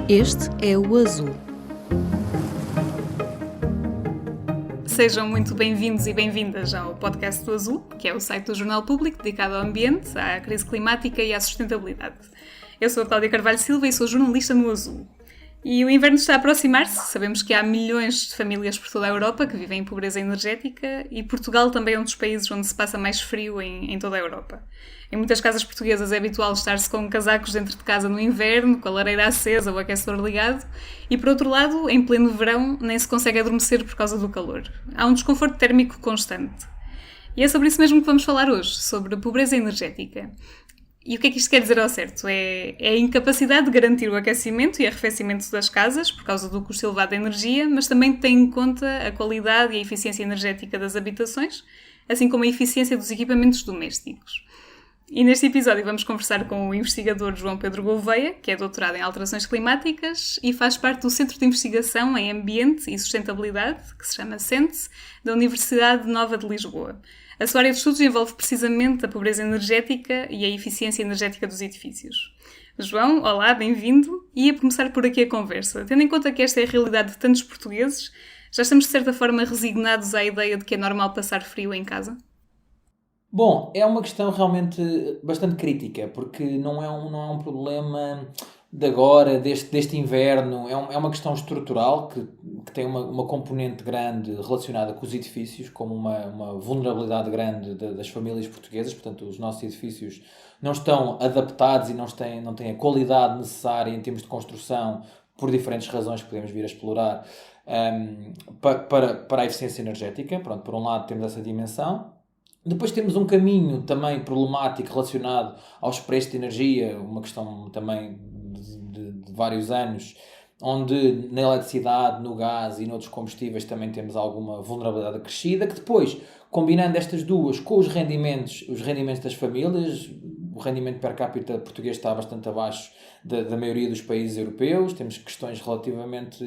Este é o Azul. Sejam muito bem-vindos e bem-vindas ao podcast do Azul, que é o site do Jornal Público dedicado ao ambiente, à crise climática e à sustentabilidade. Eu sou a Cláudia Carvalho Silva e sou jornalista no Azul. E o inverno está a aproximar-se. Sabemos que há milhões de famílias por toda a Europa que vivem em pobreza energética e Portugal também é um dos países onde se passa mais frio em toda a Europa. Em muitas casas portuguesas é habitual estar-se com casacos dentro de casa no inverno, com a lareira acesa ou o aquecedor ligado, e por outro lado, em pleno verão, nem se consegue adormecer por causa do calor. Há um desconforto térmico constante. E é sobre isso mesmo que vamos falar hoje, sobre a pobreza energética. E o que é que isto quer dizer ao certo? É a incapacidade de garantir o aquecimento e arrefecimento das casas, por causa do custo elevado da energia, mas também tem em conta a qualidade e a eficiência energética das habitações, assim como a eficiência dos equipamentos domésticos. E neste episódio vamos conversar com o investigador João Pedro Gouveia, que é doutorado em alterações climáticas e faz parte do Centro de Investigação em Ambiente e Sustentabilidade, que se chama CENTE, da Universidade Nova de Lisboa. A sua área de estudos envolve precisamente a pobreza energética e a eficiência energética dos edifícios. João, olá, bem-vindo. E a começar por aqui a conversa. Tendo em conta que esta é a realidade de tantos portugueses, já estamos de certa forma resignados à ideia de que é normal passar frio em casa? Bom, é uma questão realmente bastante crítica, porque não é um problema de agora, deste inverno, é uma questão estrutural que tem uma componente grande relacionada com os edifícios, como uma vulnerabilidade grande das famílias portuguesas. Portanto, os nossos edifícios não estão adaptados e não têm a qualidade necessária em termos de construção, por diferentes razões que podemos vir a explorar, para a eficiência energética. Pronto, por um lado temos essa dimensão. Depois temos um caminho também problemático relacionado aos preços de energia, uma questão também de vários anos, onde na eletricidade, no gás e noutros combustíveis também temos alguma vulnerabilidade acrescida, que depois, combinando estas duas com os rendimentos das famílias, o rendimento per capita português está bastante abaixo da maioria dos países europeus, temos questões relativamente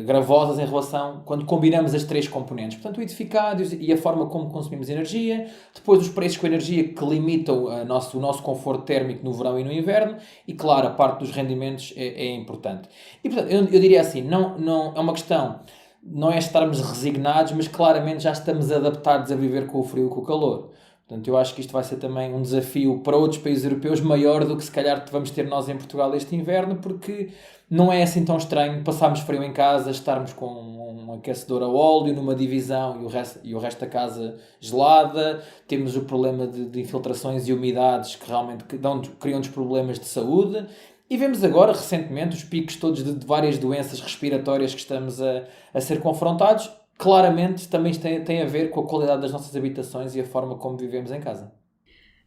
gravosas em relação, quando combinamos as três componentes, portanto o edificado e a forma como consumimos energia, depois os preços com energia que limitam o nosso conforto térmico no verão e no inverno, e claro, a parte dos rendimentos é importante. E portanto, eu diria assim, não é uma questão, não é estarmos resignados, mas claramente já estamos adaptados a viver com o frio e com o calor. Portanto, eu acho que isto vai ser também um desafio para outros países europeus maior do que se calhar vamos ter nós em Portugal este inverno, porque não é assim tão estranho passarmos frio em casa, estarmos com um aquecedor a óleo numa divisão e o resto da casa gelada. Temos o problema de infiltrações e umidades que realmente criam-nos problemas de saúde. E vemos agora, recentemente, os picos todos de várias doenças respiratórias que estamos a ser confrontados. Claramente também tem a ver com a qualidade das nossas habitações e a forma como vivemos em casa.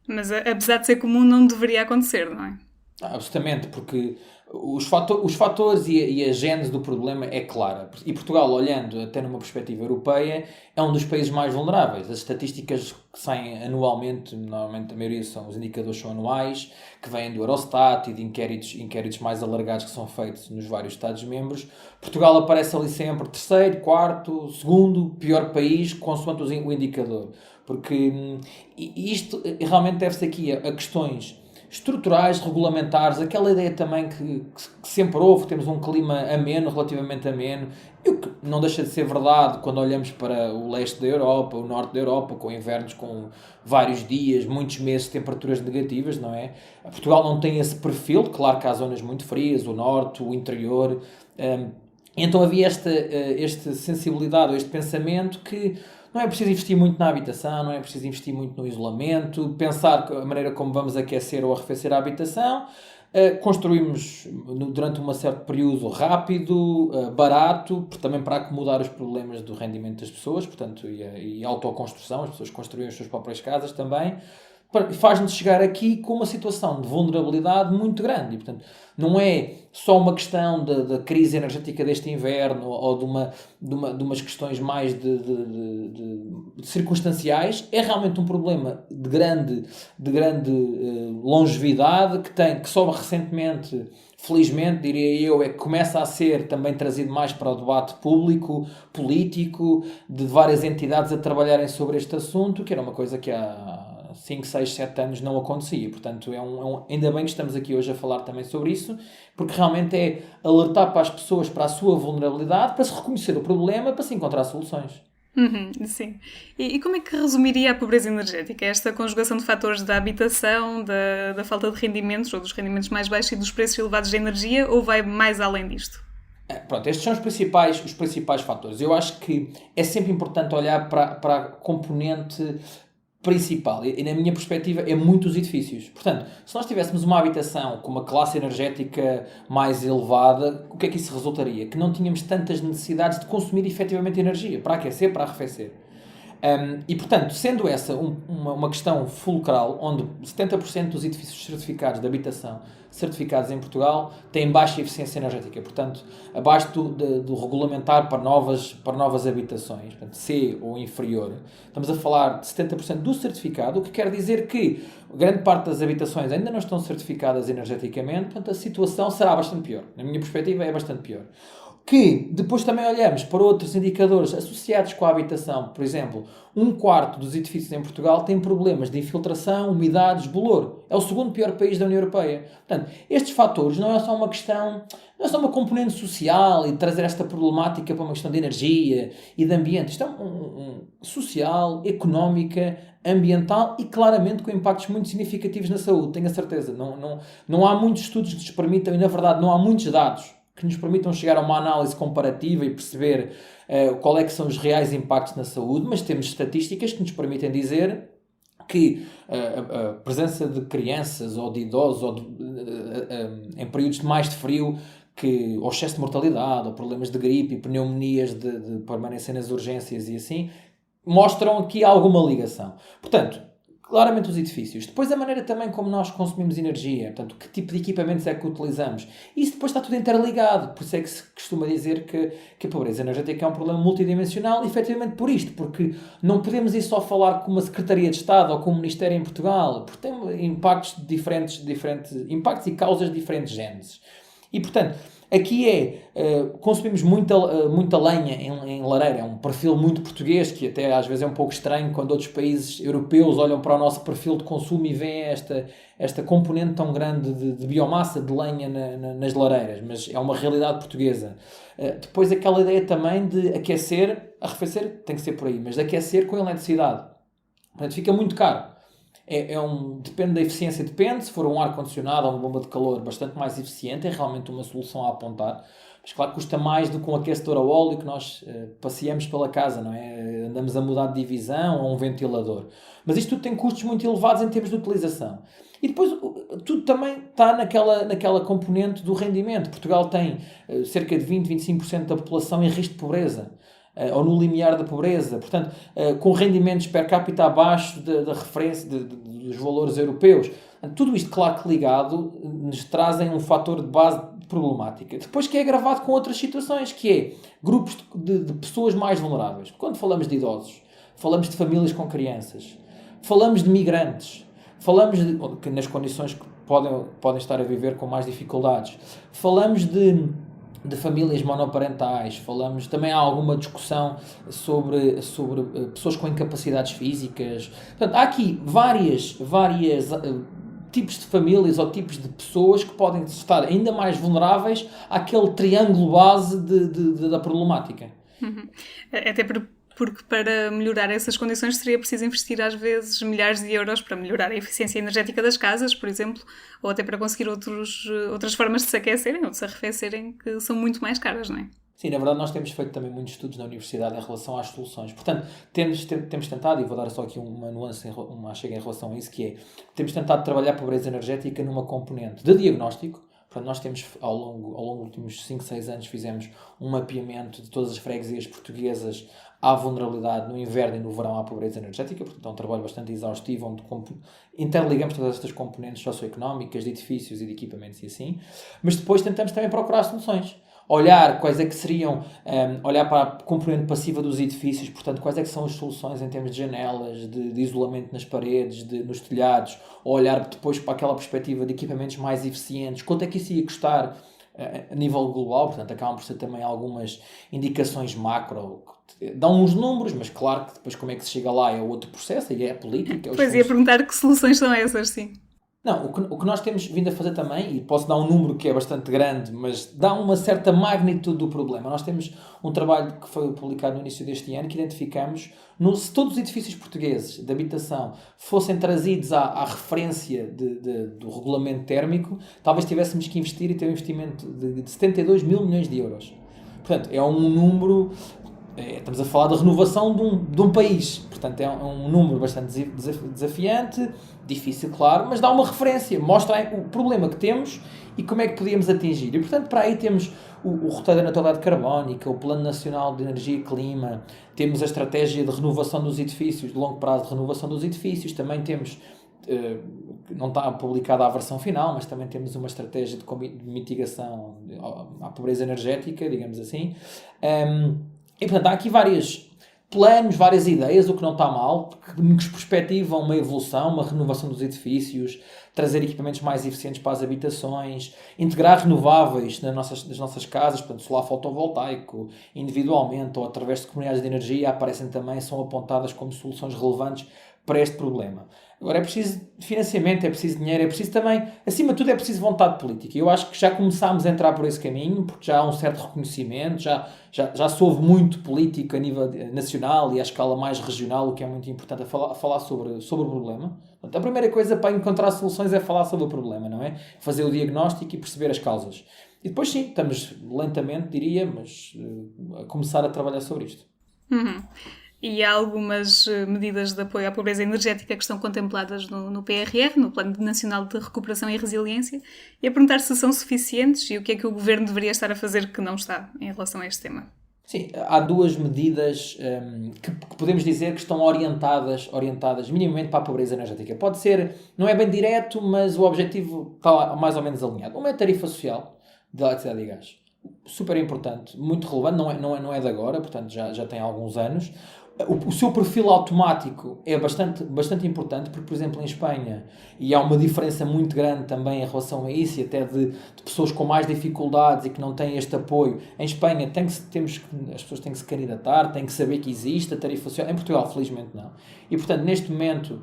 Mas apesar de ser comum, não deveria acontecer, não é? Absolutamente, porque os fatores e a gênese do problema é clara. E Portugal, olhando até numa perspectiva europeia, é um dos países mais vulneráveis. As estatísticas que saem anualmente, normalmente a maioria os indicadores são anuais, que vêm do Eurostat e de inquéritos mais alargados que são feitos nos vários Estados-membros. Portugal aparece ali sempre terceiro, quarto, segundo, pior país, consoante o indicador. Porque isto realmente deve-se aqui a questões estruturais, regulamentares, aquela ideia também que sempre houve, temos um clima ameno, relativamente ameno, e o que não deixa de ser verdade quando olhamos para o leste da Europa, o norte da Europa, com invernos com vários dias, muitos meses de temperaturas negativas, não é? Portugal não tem esse perfil, claro que há zonas muito frias, o norte, o interior, então havia esta sensibilidade, ou este pensamento que não é preciso investir muito na habitação, não é preciso investir muito no isolamento, pensar a maneira como vamos aquecer ou arrefecer a habitação. Construímos durante um certo período rápido, barato, também para acomodar os problemas do rendimento das pessoas, portanto, e a autoconstrução, as pessoas construíam as suas próprias casas também. Faz-nos chegar aqui com uma situação de vulnerabilidade muito grande. E, portanto, não é só uma questão da crise energética deste inverno ou de umas questões mais de circunstanciais. É realmente um problema de grande longevidade que só recentemente, felizmente, diria eu, que começa a ser também trazido mais para o debate público, político, de várias entidades a trabalharem sobre este assunto, que era uma coisa que há 5, 6, 7 anos não acontecia. Portanto, ainda bem que estamos aqui hoje a falar também sobre isso, porque realmente é alertar para as pessoas para a sua vulnerabilidade, para se reconhecer o problema, para se encontrar soluções. Sim. E como é que resumiria a pobreza energética? Esta conjugação de fatores da habitação, da falta de rendimentos, ou dos rendimentos mais baixos e dos preços elevados de energia, ou vai mais além disto? Pronto, estes são os principais fatores. Eu acho que é sempre importante olhar para a componente principal e, na minha perspectiva, é muito os edifícios. Portanto, se nós tivéssemos uma habitação com uma classe energética mais elevada, o que é que isso resultaria? Que não tínhamos tantas necessidades de consumir efetivamente energia para aquecer, para arrefecer. E, portanto, sendo essa uma questão fulcral, onde 70% dos edifícios certificados de habitação certificados em Portugal têm baixa eficiência energética, portanto, abaixo do regulamentar para novas habitações, portanto, C ou inferior, estamos a falar de 70% do certificado, o que quer dizer que grande parte das habitações ainda não estão certificadas energeticamente, portanto, a situação será bastante pior. Na minha perspectiva, é bastante pior. Que depois também olhamos para outros indicadores associados com a habitação. Por exemplo, 1/4 dos edifícios em Portugal têm problemas de infiltração, umidades, bolor. É o segundo pior país da União Europeia. Portanto, estes fatores não é só uma questão, não é só uma componente social e trazer esta problemática para uma questão de energia e de ambiente. Isto é social, económica, ambiental e claramente com impactos muito significativos na saúde, tenho a certeza. Não há muitos estudos que nos permitam, e na verdade não há muitos dados que nos permitam chegar a uma análise comparativa e perceber qual é que são os reais impactos na saúde, mas temos estatísticas que nos permitem dizer que a presença de crianças ou de idosos em períodos de mais de frio, ou excesso de mortalidade, ou problemas de gripe e pneumonias de permanência nas urgências e assim, mostram aqui alguma ligação. Portanto, claramente os edifícios. Depois a maneira também como nós consumimos energia, portanto, que tipo de equipamentos é que utilizamos. Isso depois está tudo interligado. Por isso é que se costuma dizer que a pobreza energética é um problema multidimensional, efetivamente por isto, porque não podemos ir só falar com uma Secretaria de Estado ou com um Ministério em Portugal, porque tem impactos diferentes impactos e causas de diferentes géneros. E, portanto, aqui consumimos muita lenha em lareira, é um perfil muito português, que até às vezes é um pouco estranho quando outros países europeus olham para o nosso perfil de consumo e veem esta componente tão grande de biomassa, de lenha nas lareiras, mas é uma realidade portuguesa. Depois aquela ideia também de aquecer, arrefecer, tem que ser por aí, mas de aquecer com eletricidade. Portanto, fica muito caro. Depende da eficiência, se for um ar-condicionado ou uma bomba de calor bastante mais eficiente, é realmente uma solução a apontar, mas claro que custa mais do que um aquecedor a óleo que nós passeamos pela casa, não é? Andamos a mudar de divisão ou um ventilador, mas isto tudo tem custos muito elevados em termos de utilização. E depois tudo também está naquela componente do rendimento. Portugal tem cerca de 20-25% da população em risco de pobreza, ou no limiar da pobreza, portanto, com rendimentos per capita abaixo da referência dos valores europeus. Tudo isto, claro que ligado, nos trazem um fator de base de problemática. Depois que é agravado com outras situações, que é grupos de pessoas mais vulneráveis. Quando falamos de idosos, falamos de famílias com crianças, falamos de migrantes, falamos que nas condições que podem estar a viver com mais dificuldades, falamos de famílias monoparentais, falamos, também há alguma discussão sobre pessoas com incapacidades físicas. Portanto, há aqui várias tipos de famílias ou tipos de pessoas que podem estar ainda mais vulneráveis àquele triângulo base da problemática. Até porque para melhorar essas condições seria preciso investir às vezes milhares de euros para melhorar a eficiência energética das casas, por exemplo, ou até para conseguir outras formas de se aquecerem ou de se arrefecerem que são muito mais caras, não é? Sim, na verdade nós temos feito também muitos estudos na universidade em relação às soluções. Portanto, temos tentado, e vou dar só aqui uma nuance, uma chega em relação a isso, que é, temos tentado trabalhar a pobreza energética numa componente de diagnóstico. Portanto, nós temos, ao longo dos últimos 5, 6 anos, fizemos um mapeamento de todas as freguesias portuguesas à vulnerabilidade no inverno e no verão à pobreza energética. Portanto, é um trabalho bastante exaustivo, onde interligamos todas estas componentes socioeconómicas, de edifícios e de equipamentos e assim. Mas depois tentamos também procurar soluções. Olhar quais é que seriam, olhar para a componente passiva dos edifícios, portanto, quais é que são as soluções em termos de janelas, de isolamento nas paredes, nos telhados, ou olhar depois para aquela perspectiva de equipamentos mais eficientes, quanto é que isso ia custar a nível global. Portanto, acabam por ser também algumas indicações macro, dão uns números, mas claro que depois como é que se chega lá é outro processo, aí é a política. É os Pois ia perguntar que soluções são essas, sim. Não, o que nós temos vindo a fazer também, e posso dar um número que é bastante grande, mas dá uma certa magnitude do problema. Nós temos um trabalho que foi publicado no início deste ano que identificamos, se todos os edifícios portugueses de habitação fossem trazidos à referência do regulamento térmico, talvez tivéssemos que investir e ter um investimento de 72 mil milhões de euros. Portanto, é um número... Estamos a falar da renovação de um país. Portanto, é um número bastante desafiante, difícil, claro, mas dá uma referência, mostra o problema que temos e como é que podíamos atingir. E, portanto, para aí temos o roteiro da neutralidade carbónica, o Plano Nacional de Energia e Clima, temos a estratégia de renovação dos edifícios, de longo prazo de renovação dos edifícios, também temos... não está publicada a versão final, mas também temos uma estratégia de mitigação à pobreza energética, digamos assim. E, portanto, há aqui vários planos, várias ideias, o que não está mal, que nos perspectivam uma evolução, uma renovação dos edifícios, trazer equipamentos mais eficientes para as habitações, integrar renováveis nas nossas casas, portanto, solar fotovoltaico, individualmente ou através de comunidades de energia, aparecem também, são apontadas como soluções relevantes para este problema. Agora é preciso financiamento, é preciso dinheiro, é preciso também, acima de tudo, é preciso vontade política. Eu acho que já começámos a entrar por esse caminho, porque já há um certo reconhecimento, já se ouve muito político a nível nacional e à escala mais regional, o que é muito importante, a falar sobre o problema. Portanto, a primeira coisa para encontrar soluções é falar sobre o problema, não é? Fazer o diagnóstico e perceber as causas. E depois sim, estamos lentamente, diria, mas a começar a trabalhar sobre isto. Uhum. E há algumas medidas de apoio à pobreza energética que estão contempladas no PRR, no Plano Nacional de Recuperação e Resiliência, e a perguntar se são suficientes e o que é que o Governo deveria estar a fazer que não está em relação a este tema. Sim, há duas medidas que podemos dizer que estão orientadas minimamente para a pobreza energética. Pode ser, não é bem direto, mas o objetivo está mais ou menos alinhado. Uma é a tarifa social de eletricidade e gás. Super importante, muito relevante, não é de agora, portanto já tem alguns anos. O seu perfil automático é bastante importante, porque, por exemplo, em Espanha, e há uma diferença muito grande também em relação a isso, e até de pessoas com mais dificuldades e que não têm este apoio. Em Espanha, as pessoas têm que se candidatar, têm que saber que existe a tarifa social. Em Portugal, felizmente, não. E, portanto, neste momento,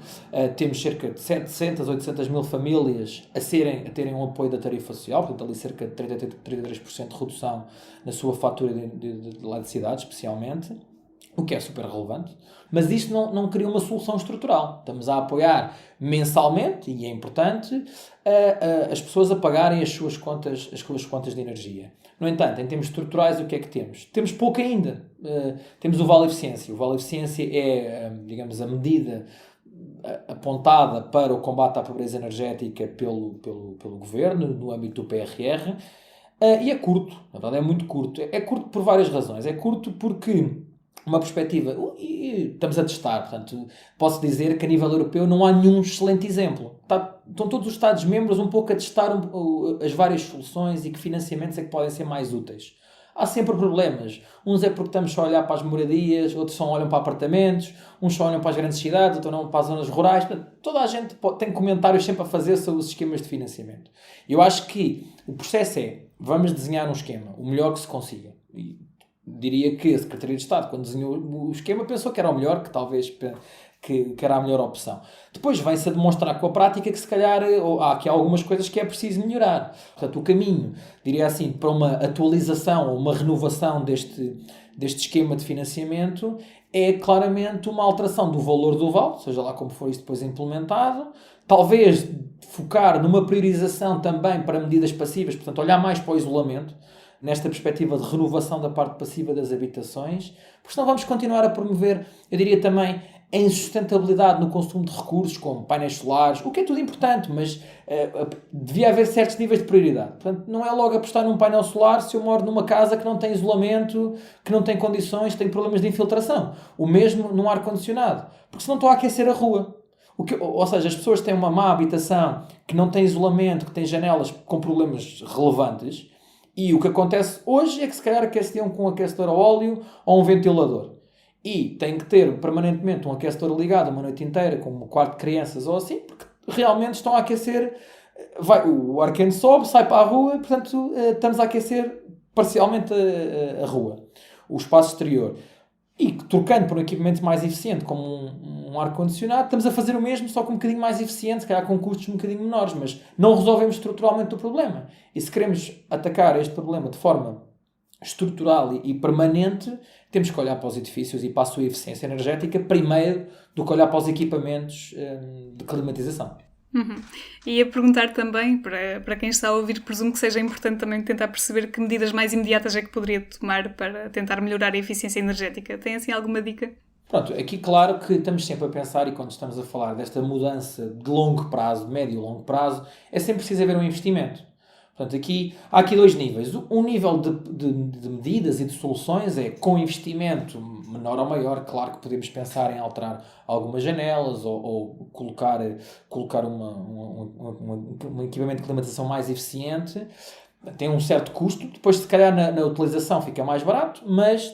temos cerca de 700, 800 mil famílias a terem um apoio da tarifa social, portanto, ali cerca de 33% de redução na sua fatura de eletricidade, especialmente. O que é super relevante, mas isto não cria uma solução estrutural. Estamos a apoiar mensalmente, e é importante, as pessoas a pagarem as suas contas de energia. No entanto, em termos estruturais, o que é que temos? Temos pouco ainda. Temos o Vale Eficiência. O Vale Eficiência é, digamos, a medida apontada para o combate à pobreza energética pelo Governo, no âmbito do PRR, e é curto. Na verdade, é muito curto. É curto por várias razões. É curto porque... uma perspectiva, e estamos a testar, portanto, posso dizer que a nível europeu não há nenhum excelente exemplo. Estão todos os Estados-membros um pouco a testar as várias soluções e que financiamentos é que podem ser mais úteis. Há sempre problemas. Uns é porque estamos só a olhar para as moradias, outros só olham para apartamentos, uns só olham para as grandes cidades, outros olham para as zonas rurais. Portanto, toda a gente tem comentários sempre a fazer sobre os esquemas de financiamento. Eu acho que o processo vamos desenhar um esquema, o melhor que se consiga. Diria que a Secretaria de Estado, quando desenhou o esquema, pensou que era o melhor, que talvez que era a melhor opção. Depois vem-se a demonstrar com a prática que se calhar há aqui algumas coisas que é preciso melhorar. Portanto, o caminho, diria assim, para uma atualização ou uma renovação deste esquema de financiamento é claramente uma alteração do valor do vale, seja lá como for isso depois implementado, talvez focar numa priorização também para medidas passivas, portanto, olhar mais para o isolamento, nesta perspectiva de renovação da parte passiva das habitações, porque senão vamos continuar a promover, eu diria também, a insustentabilidade no consumo de recursos, como painéis solares, o que é tudo importante, mas devia haver certos níveis de prioridade. Portanto, não é logo apostar num painel solar se eu moro numa casa que não tem isolamento, que não tem condições, que tem problemas de infiltração. O mesmo num ar-condicionado, porque senão estou a aquecer a rua. Ou seja, as pessoas têm uma má habitação, que não tem isolamento, que tem janelas com problemas relevantes. E o que acontece hoje é que se calhar aqueciam com um aquecedor a óleo ou um ventilador. E tem que ter permanentemente um aquecedor ligado uma noite inteira, como um quarto de crianças ou assim, porque realmente estão a aquecer, o ar quente sobe, sai para a rua, portanto estamos a aquecer parcialmente a rua, o espaço exterior. E trocando por um equipamento mais eficiente, como um ar-condicionado, estamos a fazer o mesmo, só com um bocadinho mais eficiente, se calhar com custos um bocadinho menores, mas não resolvemos estruturalmente o problema. E se queremos atacar este problema de forma estrutural e permanente, temos que olhar para os edifícios e para a sua eficiência energética primeiro do que olhar para os equipamentos de climatização. E ia perguntar também, para quem está a ouvir, presumo que seja importante também tentar perceber que medidas mais imediatas é que poderia tomar para tentar melhorar a eficiência energética. Tem assim alguma dica? Pronto, aqui claro que estamos sempre a pensar, e quando estamos a falar desta mudança de longo prazo, de médio e longo prazo, é sempre preciso haver um investimento. Portanto, há aqui dois níveis. Um nível de medidas e de soluções é com investimento menor ou maior. Claro que podemos pensar em alterar algumas janelas ou colocar um equipamento de climatização mais eficiente. Tem um certo custo. Depois, se calhar, na utilização fica mais barato, mas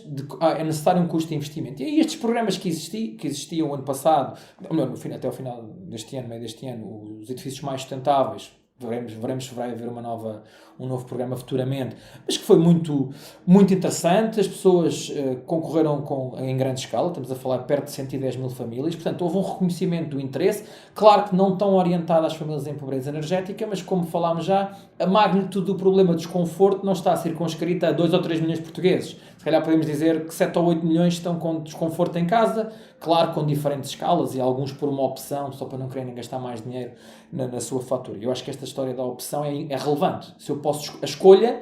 é necessário um custo de investimento. E aí estes programas que existiam o ano passado, ou melhor, até ao final deste ano, meio deste ano, os edifícios mais sustentáveis, veremos se vai haver um novo programa futuramente, mas que foi muito, muito interessante. As pessoas concorreram em grande escala, estamos a falar perto de 110 mil famílias, portanto houve um reconhecimento do interesse, claro que não tão orientado às famílias em pobreza energética, mas como falámos já, a magnitude do problema de desconforto não está circunscrita a 2 ou 3 milhões de portugueses. Se calhar podemos dizer que 7 ou 8 milhões estão com desconforto em casa, claro, com diferentes escalas, e alguns por uma opção, só para não quererem gastar mais dinheiro na sua fatura. Eu acho que esta história da opção é relevante. Se eu posso, a escolha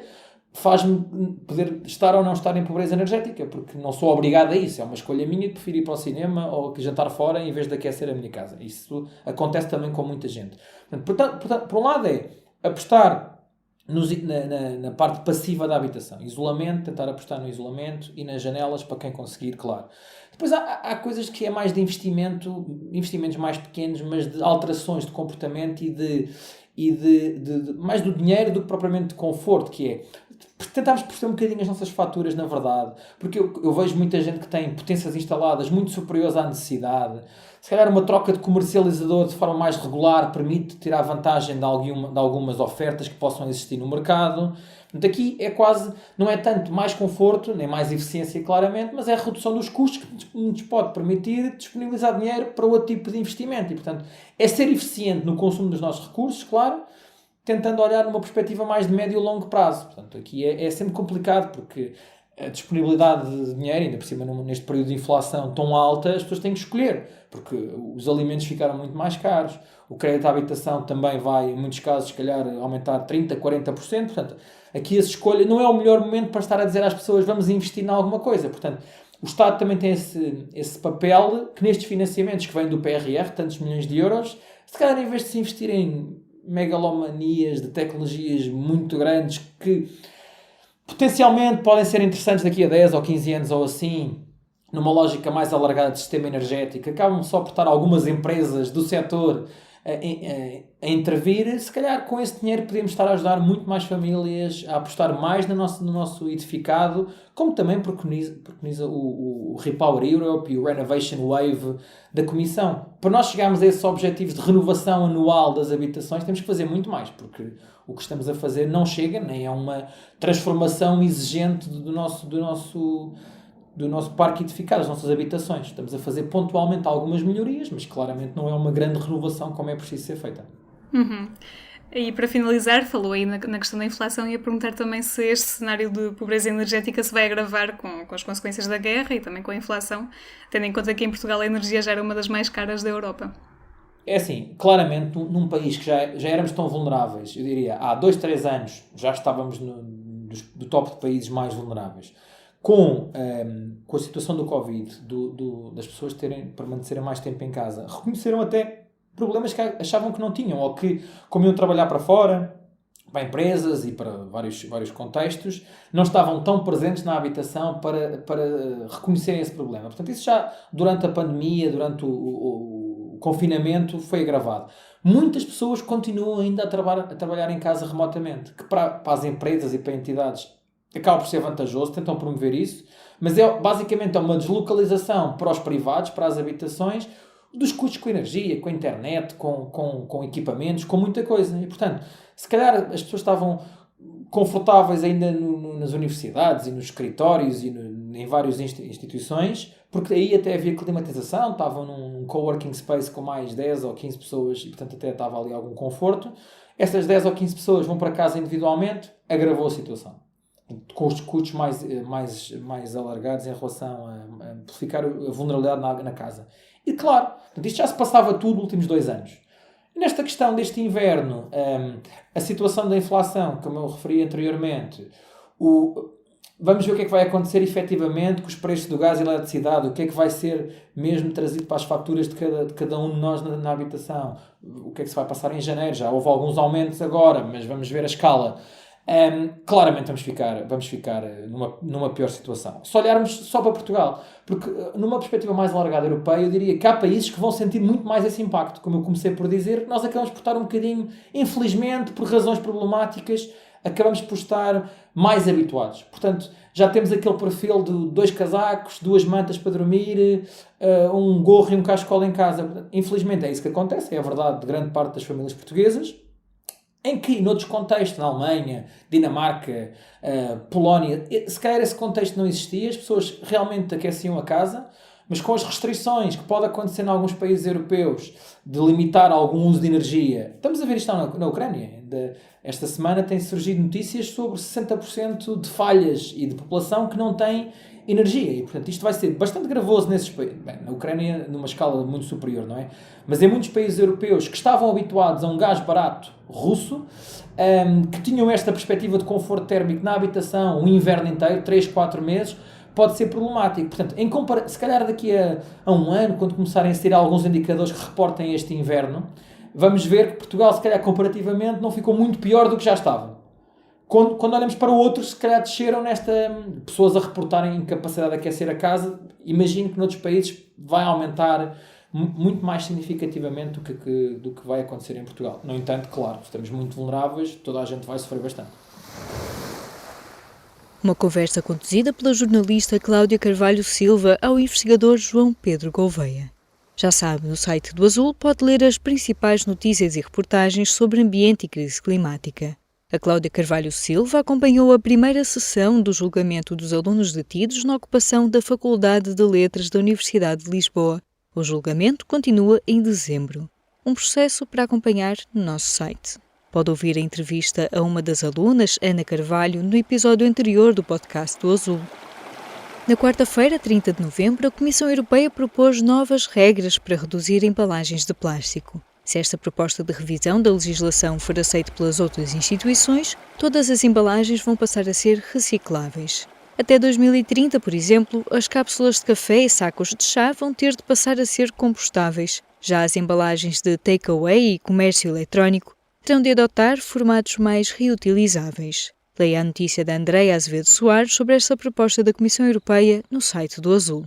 faz-me poder estar ou não estar em pobreza energética, porque não sou obrigado a isso. É uma escolha minha de preferir ir para o cinema ou jantar fora em vez de aquecer a minha casa. Isso acontece também com muita gente. Portanto, por um lado é apostar na parte passiva da habitação. Isolamento, tentar apostar no isolamento e nas janelas para quem conseguir, claro. Depois há coisas que é mais de investimentos mais pequenos, mas de alterações de comportamento e mais do dinheiro do que propriamente de conforto, que é tentarmos perceber um bocadinho as nossas faturas, na verdade, porque eu vejo muita gente que tem potências instaladas muito superiores à necessidade. Se calhar uma troca de comercializador de forma mais regular permite tirar vantagem de algumas ofertas que possam existir no mercado. Portanto, aqui é quase, não é tanto mais conforto, nem mais eficiência claramente, mas é a redução dos custos que nos pode permitir disponibilizar dinheiro para outro tipo de investimento. E, portanto, é ser eficiente no consumo dos nossos recursos, claro, tentando olhar numa perspectiva mais de médio e longo prazo. Portanto, aqui é sempre complicado, porque a disponibilidade de dinheiro, ainda por cima neste período de inflação tão alta, as pessoas têm que escolher, porque os alimentos ficaram muito mais caros, o crédito à habitação também vai, em muitos casos, se calhar, aumentar 30%, 40%, portanto, aqui a escolha não é o melhor momento para estar a dizer às pessoas vamos investir em alguma coisa. Portanto, o Estado também tem esse papel que nestes financiamentos que vêm do PRR, tantos milhões de euros, se calhar em vez de se investir em megalomanias de tecnologias muito grandes que potencialmente podem ser interessantes daqui a 10 ou 15 anos ou assim, numa lógica mais alargada de sistema energético, acabam só por estar algumas empresas do setor a intervir. Se calhar com esse dinheiro podemos estar a ajudar muito mais famílias a apostar mais no nosso edificado, como também preconiza o Repower Europe e o Renovation Wave da Comissão. Para nós chegarmos a esses objetivos de renovação anual das habitações, temos que fazer muito mais, porque o que estamos a fazer não chega, nem é uma transformação exigente do nosso parque edificado, das nossas habitações. Estamos a fazer pontualmente algumas melhorias, mas claramente não é uma grande renovação como é preciso ser feita. E para finalizar, falou aí na questão da inflação, e ia perguntar também se este cenário de pobreza energética se vai agravar com as consequências da guerra e também com a inflação, tendo em conta que em Portugal a energia já era uma das mais caras da Europa. É assim, claramente num país que já éramos tão vulneráveis, eu diria, há 2, 3 anos já estávamos do top de países mais vulneráveis. Com a situação do Covid, das pessoas permanecerem mais tempo em casa, reconheceram até problemas que achavam que não tinham, ou que, como iam trabalhar para fora, para empresas e para vários contextos, não estavam tão presentes na habitação para reconhecerem esse problema. Portanto, isso já durante a pandemia, durante o confinamento, foi agravado. Muitas pessoas continuam ainda a trabalhar em casa remotamente, que para as empresas e para entidades acaba por ser vantajoso, tentam promover isso, mas basicamente é uma deslocalização para os privados, para as habitações, dos custos com energia, com a internet, com equipamentos, com muita coisa. E, portanto, se calhar as pessoas estavam confortáveis ainda nas universidades e nos escritórios e em várias instituições, porque aí até havia climatização, estavam num coworking space com mais 10 ou 15 pessoas e, portanto, até estava ali algum conforto. Essas 10 ou 15 pessoas vão para casa individualmente, agravou a situação. Com os custos mais alargados em relação a amplificar a vulnerabilidade na casa. E claro, portanto, isto já se passava tudo nos últimos 2 anos. Nesta questão deste inverno, a situação da inflação, como eu referi anteriormente, vamos ver o que é que vai acontecer efetivamente com os preços do gás e eletricidade, o que é que vai ser mesmo trazido para as faturas de cada um de nós na habitação, o que é que se vai passar em janeiro. Já houve alguns aumentos agora, mas vamos ver a escala. Claramente vamos ficar numa pior situação. Se olharmos só para Portugal, porque numa perspectiva mais alargada europeia, eu diria que há países que vão sentir muito mais esse impacto. Como eu comecei por dizer, nós acabamos por estar um bocadinho, infelizmente, por razões problemáticas, acabamos por estar mais habituados. Portanto, já temos aquele perfil de 2 casacos, 2 mantas para dormir, um gorro e um cachecol em casa. Infelizmente é isso que acontece, é a verdade de grande parte das famílias portuguesas, em que, noutros contextos, na Alemanha, Dinamarca, Polónia, se calhar esse contexto não existia, as pessoas realmente aqueciam a casa, mas com as restrições que pode acontecer em alguns países europeus de limitar algum uso de energia. Estamos a ver isto na Ucrânia. Esta semana têm surgido notícias sobre 60% de falhas e de população que não tem energia. E, portanto, isto vai ser bastante gravoso nesses países. Bem, na Ucrânia, numa escala muito superior, não é? Mas em muitos países europeus que estavam habituados a um gás barato russo, que tinham esta perspectiva de conforto térmico na habitação o inverno inteiro, 3, 4 meses, pode ser problemático. Portanto, se calhar daqui a um ano, quando começarem a ser alguns indicadores que reportem este inverno, vamos ver que Portugal, se calhar comparativamente, não ficou muito pior do que já estava. Quando olhamos para outros, se calhar desceram pessoas a reportarem incapacidade de aquecer a casa. Imagino que noutros países vai aumentar muito mais significativamente do que vai acontecer em Portugal. No entanto, claro, estamos muito vulneráveis, toda a gente vai sofrer bastante. Uma conversa conduzida pela jornalista Cláudia Carvalho Silva ao investigador João Pedro Gouveia. Já sabe, no site do Azul pode ler as principais notícias e reportagens sobre ambiente e crise climática. A Cláudia Carvalho Silva acompanhou a primeira sessão do julgamento dos alunos detidos na ocupação da Faculdade de Letras da Universidade de Lisboa. O julgamento continua em dezembro. Um processo para acompanhar no nosso site. Pode ouvir a entrevista a uma das alunas, Ana Carvalho, no episódio anterior do podcast do Azul. Na quarta-feira, 30 de novembro, a Comissão Europeia propôs novas regras para reduzir embalagens de plástico. Se esta proposta de revisão da legislação for aceita pelas outras instituições, todas as embalagens vão passar a ser recicláveis. Até 2030, por exemplo, as cápsulas de café e sacos de chá vão ter de passar a ser compostáveis. Já as embalagens de takeaway e comércio eletrónico terão de adotar formatos mais reutilizáveis. Leia a notícia da Andreia Azevedo Soares sobre esta proposta da Comissão Europeia no site do Azul.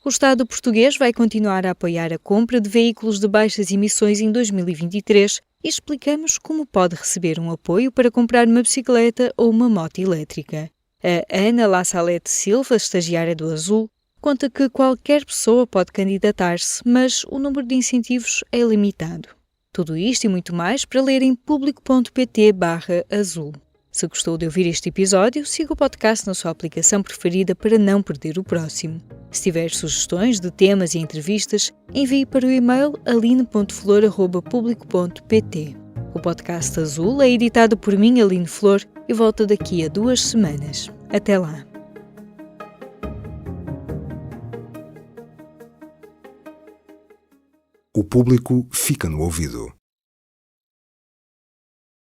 O Estado português vai continuar a apoiar a compra de veículos de baixas emissões em 2023 e explicamos como pode receber um apoio para comprar uma bicicleta ou uma moto elétrica. A Ana La Salete Silva, estagiária do Azul, conta que qualquer pessoa pode candidatar-se, mas o número de incentivos é limitado. Tudo isto e muito mais para ler em público.pt/azul. Se gostou de ouvir este episódio, siga o podcast na sua aplicação preferida para não perder o próximo. Se tiver sugestões de temas e entrevistas, envie para o e-mail aline.flor@publico.pt. O podcast Azul é editado por mim, Aline Flor, e volta daqui a 2 semanas. Até lá! O público fica no ouvido.